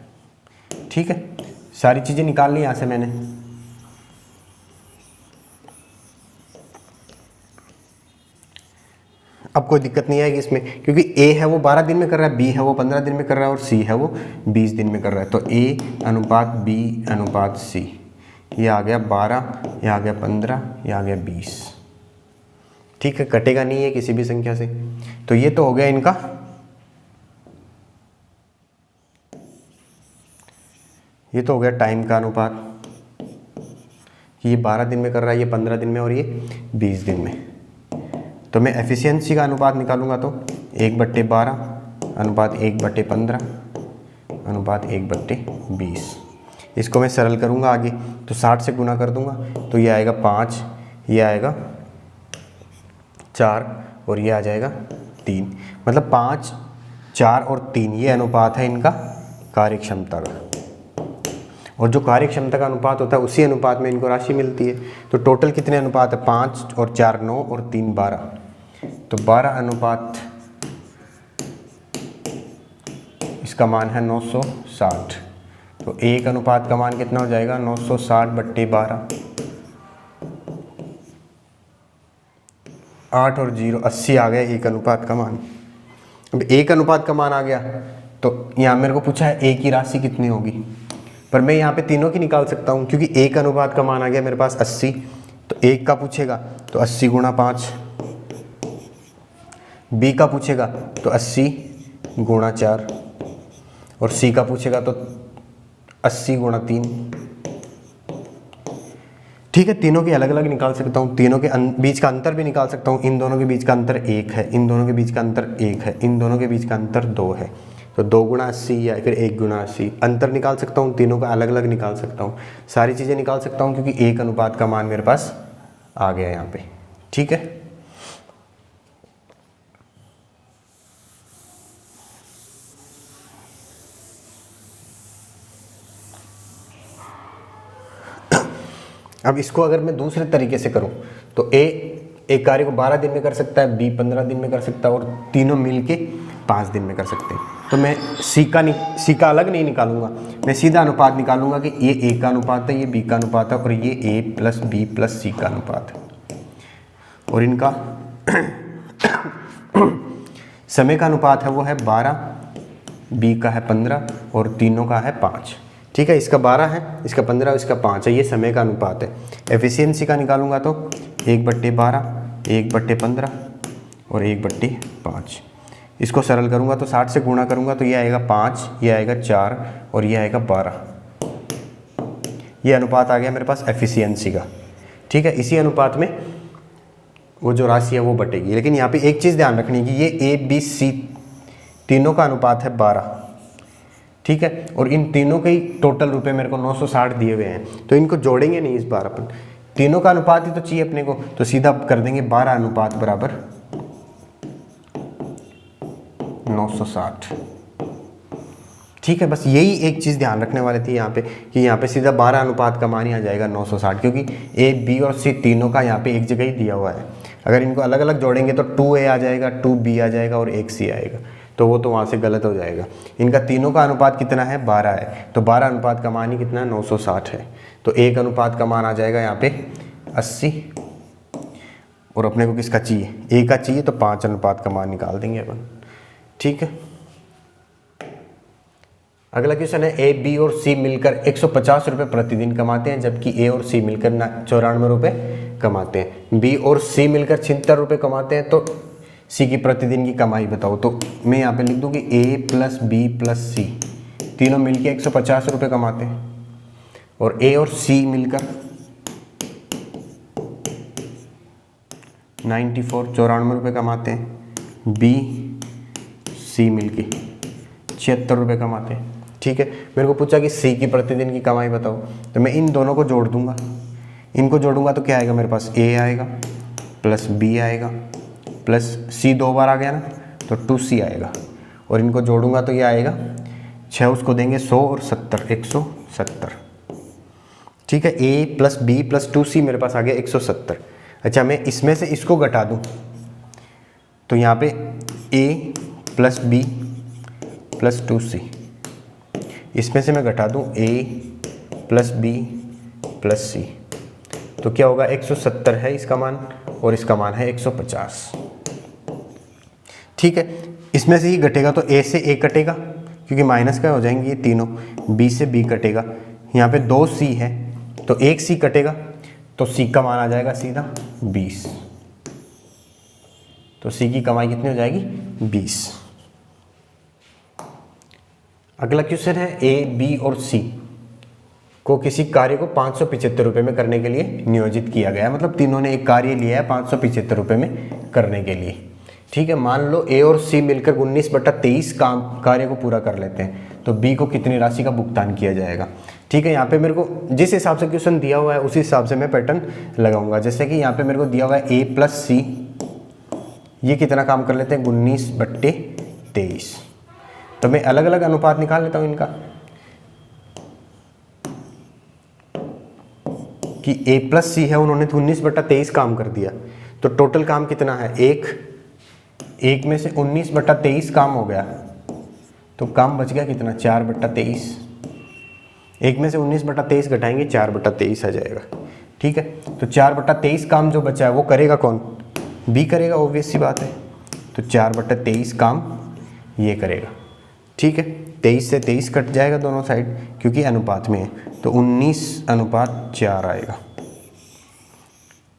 ठीक है, सारी चीज़ें निकाल ली यहाँ से मैंने। अब कोई दिक्कत नहीं आएगी इसमें, क्योंकि ए है वो 12 दिन में कर रहा है, बी है वो 15 दिन में कर रहा है और सी है वो 20 दिन में कर रहा है। तो ए अनुपात बी अनुपात सी, ये आ गया 12, ये आ गया 15, ये आ गया 20। ठीक है, कटेगा नहीं है किसी भी संख्या से। तो ये तो हो गया इनका ये तो हो गया टाइम का अनुपात, ये 12 दिन में कर रहा है, ये 15 दिन में और ये 20 दिन में। तो मैं एफिशिएंसी का अनुपात निकालूंगा तो 1/12 अनुपात 1/15 अनुपात 1/20। इसको मैं सरल करूंगा आगे तो 60 से गुना कर दूंगा तो ये आएगा 5, ये आएगा 4 और ये आ जाएगा 3। मतलब 5, 4 और 3 ये अनुपात है इनका कार्यक्षमता का। और जो कार्यक्षमता का अनुपात होता है उसी अनुपात में इनको राशि मिलती है। तो टोटल कितने अनुपात है, 5 और 4 9 और 3 12, तो 12 अनुपात इसका मान है 960। तो एक अनुपात का मान कितना हो जाएगा, 960/12। 8 और 0 80 आ गया एक अनुपात का मान। अब एक अनुपात का मान आ गया तो यहाँ मेरे को पूछा है ए की राशि कितनी होगी, पर मैं यहाँ पे तीनों की निकाल सकता हूँ क्योंकि एक अनुपात का मान आ गया मेरे पास 80। तो एक का पूछेगा तो 80 × 5, बी का पूछेगा तो 80 × 4 और सी का पूछेगा तो 80 × 3। ठीक है, तीनों के अलग अलग निकाल सकता हूँ, तीनों के बीच का अंतर भी निकाल सकता हूँ। इन दोनों के बीच का अंतर 1 है, इन दोनों के बीच का अंतर 1 है, इन दोनों के बीच का अंतर 2 है। तो 2 × 80 या फिर 1 × 80 अंतर निकाल सकता हूँ, तीनों का अलग अलग निकाल सकता हूँ, सारी चीज़ें निकाल सकता हूँ क्योंकि एक अनुपात का मान मेरे पास आ गया यहाँ पे। ठीक है, अब इसको अगर मैं दूसरे तरीके से करूं तो एक कार्य को 12 दिन में कर सकता है, बी 15 दिन में कर सकता है और तीनों मिलके 5 दिन में कर सकते हैं। तो मैं सी का अलग नहीं निकालूंगा, मैं सीधा अनुपात निकालूंगा कि ये ए का अनुपात है, ये बी का अनुपात है और ये ए प्लस बी प्लस सी का अनुपात है। और इनका समय का अनुपात है वो है 12, बी का है 15 और तीनों का है 5। ठीक है, इसका 12 है, इसका 15, इसका 5 है, ये समय का अनुपात है। एफिशिएंसी का निकालूंगा तो 1/12, 1/15 और 1/5। इसको सरल करूंगा तो 60 से गुणा करूंगा तो ये आएगा 5, ये आएगा 4 और ये आएगा 12। ये अनुपात आ गया मेरे पास एफिशिएंसी का। ठीक है, इसी अनुपात में वो जो राशि है वो बटेगी। लेकिन यहाँ पे एक चीज़ ध्यान रखनी है कि ये ए बी सी तीनों का अनुपात है 12। ठीक है, और इन तीनों के ही टोटल रुपए मेरे को 960 दिए हुए हैं, तो इनको जोड़ेंगे नहीं इस बार अपन, तीनों का अनुपात ही तो चाहिए अपने को, तो सीधा कर देंगे 12 अनुपात बराबर 960। ठीक है, बस यही एक चीज़ ध्यान रखने वाली थी यहाँ पे कि यहाँ पे सीधा 12 अनुपात का मान ही आ जाएगा 960, क्योंकि ए बी और सी तीनों का यहाँ पे एक जगह ही दिया हुआ है। अगर इनको अलग अलग जोड़ेंगे तो 2a आ जाएगा, 2b आ जाएगा और 1c आएगा, तो वो तो वहाँ से गलत हो जाएगा। इनका तीनों का अनुपात कितना है 12 है, तो 12 अनुपात का मान ही कितना है 960 है, तो एक अनुपात का मान आ जाएगा यहाँ पे 80। और अपने को किसका चाहिए, ए का चाहिए, तो 5 अनुपात का मान निकाल देंगे अपन। ठीक है, अगला क्वेश्चन है ए बी और सी मिलकर 150 रुपये प्रतिदिन कमाते हैं, जबकि ए और सी मिलकर 94 रुपये कमाते हैं। बी और सी मिलकर 76 रुपये कमाते हैं, तो सी की प्रतिदिन की कमाई बताओ। तो मैं यहाँ पे लिख दूँ कि ए प्लस बी प्लस सी तीनों मिलकर 150 रुपये कमाते हैं, और ए और सी मिलकर 94 रुपये कमाते हैं, बी सी मिलके 76 रुपये कमाते हैं। ठीक है, मेरे को पूछा कि सी की प्रतिदिन की कमाई बताओ, तो मैं इन दोनों को जोड़ दूंगा। इनको जोड़ूंगा तो क्या आएगा मेरे पास, ए आएगा प्लस बी आएगा प्लस सी 2 बार आ गया ना, तो 2c आएगा। और इनको जोड़ूंगा तो ये आएगा 6, उसको देंगे 100 और 70, 170। ठीक है, ए प्लस बी प्लस 2c मेरे पास आ गया 170। अच्छा, मैं इसमें से इसको घटा दूं तो यहाँ पे ए प्लस बी प्लस 2c, इसमें से मैं घटा दूं ए प्लस बी प्लस सी, तो क्या होगा 170 है इसका मान और इसका मान है 150। ठीक है, इसमें से ही घटेगा तो ए से ए कटेगा क्योंकि माइनस का हो जाएंगे ये तीनों, बी से बी कटेगा, यहाँ पे 2c है तो 1c कटेगा, तो सी का मान आ जाएगा सीधा 20। तो सी की कमाई कितनी हो जाएगी 20। अगला क्वेश्चन है ए बी और सी को किसी कार्य को 575 रुपये में करने के लिए नियोजित किया गया है, मतलब तीनों ने एक कार्य लिया है 575 रुपये में करने के लिए। ठीक है, मान लो ए और सी मिलकर 19/23 कार्य को पूरा कर लेते हैं, तो बी को कितनी राशि का भुगतान किया जाएगा। ठीक है, यहाँ पे मेरे को जिस हिसाब से क्वेश्चन दिया हुआ है उसी हिसाब से मैं पैटर्न लगाऊंगा। जैसे कि यहाँ पे मेरे को दिया हुआ है ए प्लस सी, ये कितना काम कर लेते हैं 19/23, तो मैं अलग अलग अनुपात निकाल लेता हूँ इनका कि ए प्लस सी है, उन्होंने 19/23 काम कर दिया, तो टोटल काम कितना है, एक में से 19/23 काम हो गया, तो काम बच गया कितना 4/23। एक में से 19/23 घटाएंगे 4/23 आ जाएगा। ठीक है, तो 4/23 काम जो बचा है वो करेगा कौन, बी करेगा, ऑब्वियस सी बात है, तो 4/23 काम ये करेगा। ठीक है, 23 से 23 कट जाएगा दोनों साइड क्योंकि अनुपात में है, तो 19/4 आएगा।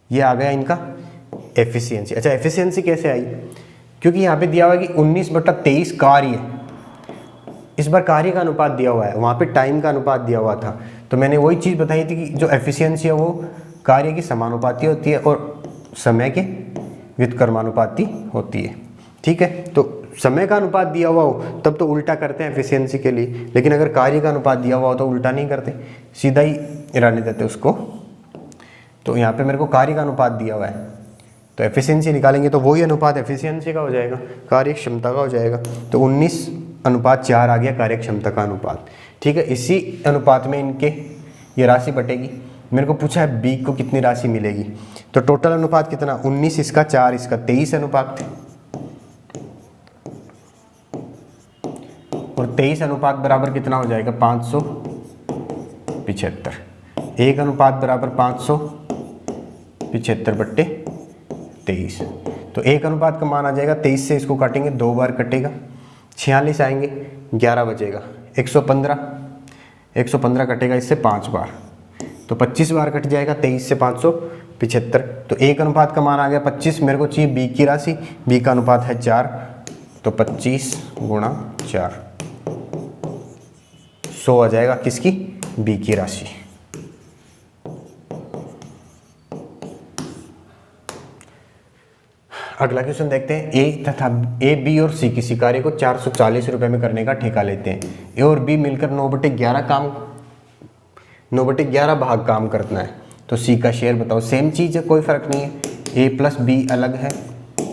ये आ गया इनका एफिशिएंसी। अच्छा, एफिशिएंसी कैसे आई, क्योंकि यहाँ पे दिया हुआ है कि 19/23 कार्य, इस बार कार्य का अनुपात दिया हुआ है, वहाँ पे टाइम का अनुपात दिया हुआ था, तो मैंने वही चीज़ बताई थी कि जो एफिशिएंसी है वो कार्य की समानुपाती होती है और समय के व्युत्क्रमानुपाती होती है। ठीक है, तो समय का अनुपात दिया हुआ हो तब तो उल्टा करते हैं एफिशिएंसी के लिए, लेकिन अगर कार्य का अनुपात दिया हुआ हो तो उल्टा नहीं करते, सीधा ही रहने देते उसको तो यहाँ पे मेरे को कार्य का अनुपात दिया हुआ है, तो एफिशिएंसी निकालेंगे तो वही अनुपात एफिशिएंसी का हो जाएगा, कार्य क्षमता का हो जाएगा। तो 19:4 आ गया कार्य क्षमता का अनुपात। ठीक है, इसी अनुपात में इनके ये राशि बटेगी। मेरे को पूछा है बी को कितनी राशि मिलेगी, तो टोटल अनुपात कितना, 19 इसका, 4 इसका, 23 अनुपात। और 23 अनुपात बराबर कितना हो जाएगा, 575। 1 अनुपात बराबर 575/23। तो 1 अनुपात का मान आ जाएगा 23 से इसको काटेंगे 2 बार कटेगा, 46 आएंगे, 11 बचेगा, 115 कटेगा इससे 5 बार, तो 25 बार कट जाएगा 23 से 575। तो 1 अनुपात का मान आ गया 25। मेरे को चाहिए बी की राशि, बी का अनुपात है 4, तो 25 × 4 100 आ जाएगा किसकी, बी की राशि। अगला क्वेश्चन देखते हैं। ए बी और सी किसी कार्य को 440 रुपए में करने का ठेका लेते हैं। ए और बी मिलकर 9/11 भाग काम करना है, तो सी का शेयर बताओ। सेम चीज़ है, कोई फर्क नहीं है। ए प्लस बी अलग है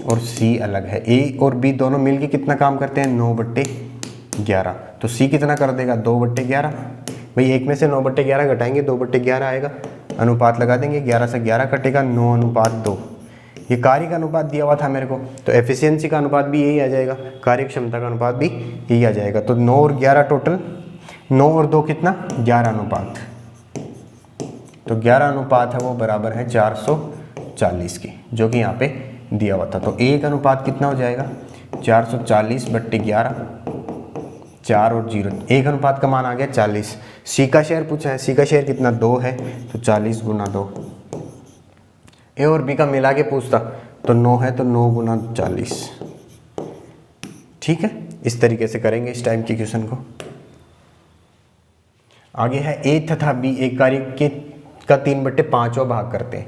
और सी अलग है। ए और बी दोनों मिलकर कितना काम करते हैं, 9/11। तो सी कितना कर देगा, 2/11। भाई एक में से 9/11 घटाएंगे, 2/11 आएगा, अनुपात लगा देंगे, 11 से 11 कटेगा, 9:2। ये कार्य का अनुपात दिया हुआ था मेरे को, तो एफिशिएंसी का अनुपात भी यही आ जाएगा, कार्य क्षमता का अनुपात भी यही आ जाएगा। तो 9 और 11 टोटल, 9 और 2 कितना, 11 अनुपात। तो 11 अनुपात है वो बराबर है 440 की, जो कि यहाँ पे दिया हुआ था। तो 1 अनुपात कितना हो जाएगा, 440/11, 4 और 0, 1 अनुपात का मान आ गया 40। सी का शेयर पूछा है, सी का शेयर कितना, 2 है, तो 40 × 2। ए और बी का मिला के पूछता तो 9 है, तो 9 × 40। ठीक है, इस तरीके से करेंगे इस टाइम के क्वेश्चन को। आगे है ए तथा बी एक कार्य का 3/5वां भाग करते हैं।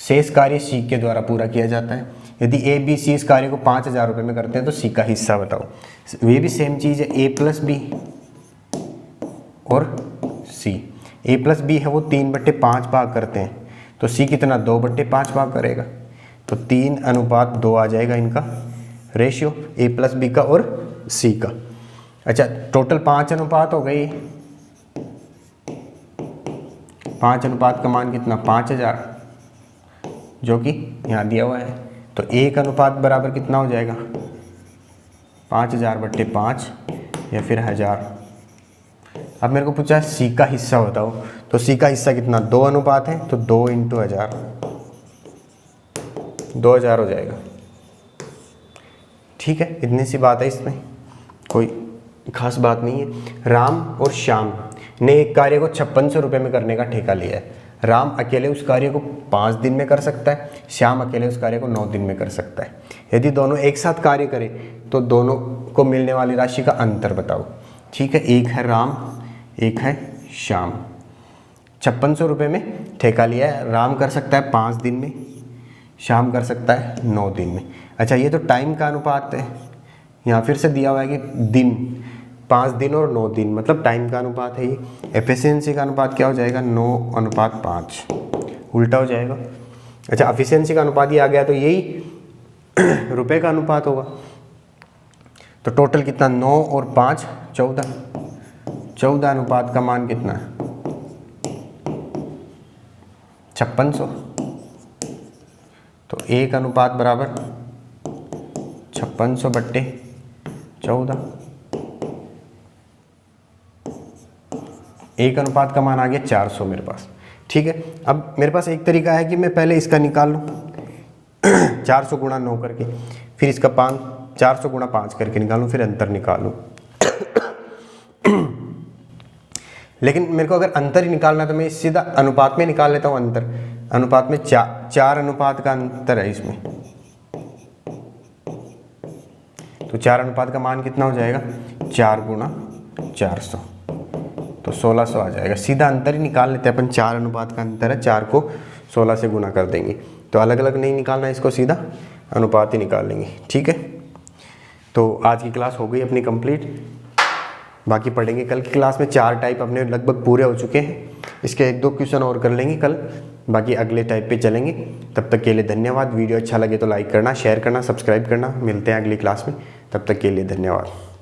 शेष कार्य सी के द्वारा पूरा किया जाता है। यदि ए बी सी इस कार्य को 5000 रुपये में करते हैं तो सी का हिस्सा बताओ। ये भी सेम चीज़ है, ए प्लस बी और सी। ए प्लस बी है वो 3/5 भाग करते हैं, तो सी कितना, 2/5 भाग करेगा, तो 3:2 आ जाएगा इनका रेशियो, ए प्लस बी का और सी का। अच्छा, टोटल 5 अनुपात हो गई। 5 अनुपात का मान कितना, 5000, जो कि यहाँ दिया हुआ है। तो 1 अनुपात बराबर कितना हो जाएगा, 5000/5 या फिर 1000। अब मेरे को पूछा है सी का हिस्सा बताओ, तो सी का हिस्सा कितना, 2 अनुपात है, तो 2 × 1000, 2000 हो जाएगा। ठीक है, इतनी सी बात है, इसमें कोई खास बात नहीं है। राम और श्याम ने एक कार्य को 5600 रुपये में करने का ठेका लिया है। राम अकेले उस कार्य को 5 दिन में कर सकता है, श्याम अकेले उस कार्य को 9 दिन में कर सकता है। यदि दोनों एक साथ कार्य करें तो दोनों को मिलने वाली राशि का अंतर बताओ। ठीक है, एक है राम, एक है श्याम। 5600 रुपये में ठेका लिया है। राम कर सकता है 5 दिन में, श्याम कर सकता है 9 दिन में। अच्छा, ये तो टाइम का अनुपात है, यहाँ फिर से दिया हुआ है कि दिन, 5 दिन और 9 दिन, मतलब टाइम का अनुपात है ये। एफिशिएंसी का अनुपात क्या हो जाएगा, 9:5, उल्टा हो जाएगा। अच्छा, एफिशिएंसी का अनुपात ही आ गया तो यही रुपए का अनुपात होगा। तो टोटल कितना, 9 और 5 14, 14 अनुपात का मान कितना है, 5600। तो 1 अनुपात बराबर 5600/14। 1 अनुपात का मान आ गया 400 मेरे पास। ठीक है, अब मेरे पास एक तरीका है कि मैं पहले इसका निकाल लूँ 400 × 9 करके, फिर इसका 400 × 5 करके निकालूँ, फिर अंतर निकालूँ। लेकिन मेरे को अगर अंतर ही निकालना है तो मैं सीधा अनुपात में निकाल लेता हूँ अंतर। अनुपात में 4 अनुपात का अंतर है इसमें, तो 4 अनुपात का मान कितना हो जाएगा, 4 × 400, तो 1600 आ जाएगा। सीधा अंतर ही निकाल लेते हैं अपन, 4 अनुपात का अंतर है, 4 को 16 से गुना कर देंगे। तो अलग अलग नहीं निकालना है इसको, सीधा अनुपात ही निकाल लेंगे। ठीक है, तो आज की क्लास हो गई अपनी कंप्लीट। बाकी पढ़ेंगे कल की क्लास में। 4 टाइप अपने लगभग पूरे हो चुके हैं, इसके 1-2 क्वेश्चन और कर लेंगे कल। बाकी अगले टाइप पे चलेंगे। तब तक के लिए धन्यवाद। वीडियो अच्छा लगे तो लाइक करना, शेयर करना, सब्सक्राइब करना। मिलते हैं अगली क्लास में, तब तक के लिए धन्यवाद।